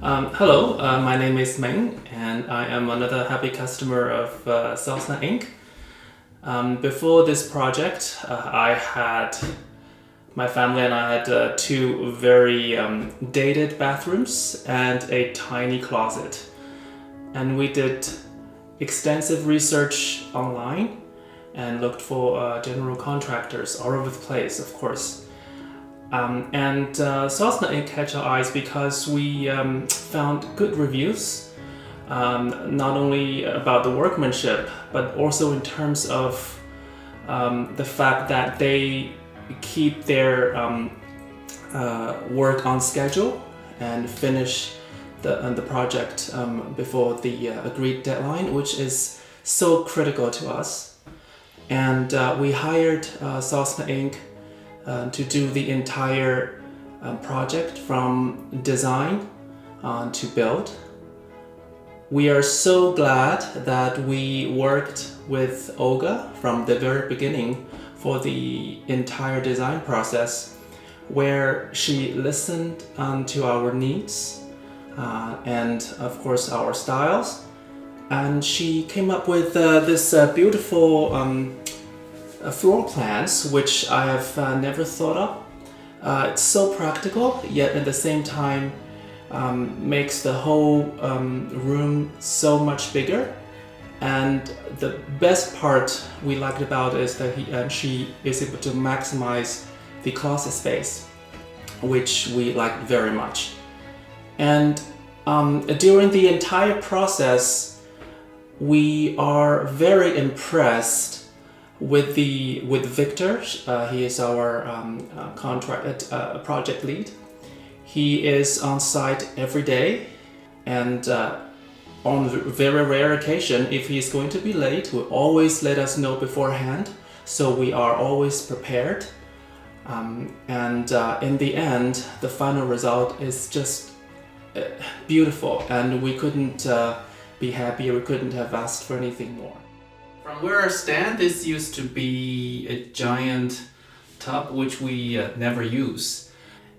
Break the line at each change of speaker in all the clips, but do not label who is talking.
Hello, my name is Meng, and I am another happy customer of Sosna Inc. Before this project, my family and I had two very dated bathrooms and a tiny closet. And we did extensive research online and looked for general contractors all over the place, of course. Sosna Inc. catch our eyes because we found good reviews, not only about the workmanship, but also in terms of the fact that they keep their work on schedule and finish the project before the agreed deadline, which is so critical to us. And we hired Sosna Inc. To do the entire project from design to build. We are so glad that we worked with Olga from the very beginning for the entire design process, where she listened to our needs and of course our styles, and she came up with this beautiful floor plans, which I have never thought of. It's so practical, yet at the same time makes the whole room so much bigger. And the best part we liked about it is that she is able to maximize the closet space, which we liked very much. And during the entire process, we are very impressed with Victor. He is our project lead. He is on site every day, and on very rare occasion, if he is going to be late, will always let us know beforehand, so we are always prepared. In the end, the final result is just beautiful, and we couldn't be happier. We couldn't have asked for anything more. From where I stand, this used to be a giant tub which we never use.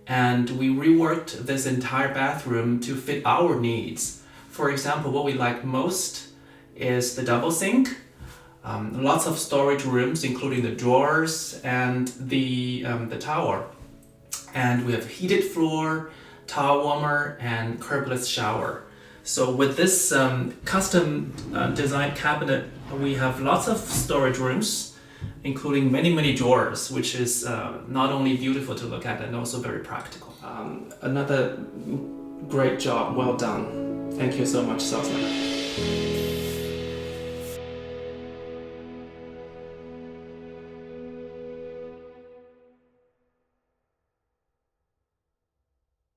And we reworked this entire bathroom to fit our needs. For example, what we like most is the double sink, lots of storage rooms including the drawers and the tower. And we have heated floor, towel warmer, and curbless shower. So with this custom designed cabinet, we have lots of storage rooms, including many drawers, which is not only beautiful to look at and also very practical. Another great job, well done. Thank you so much, Sosna.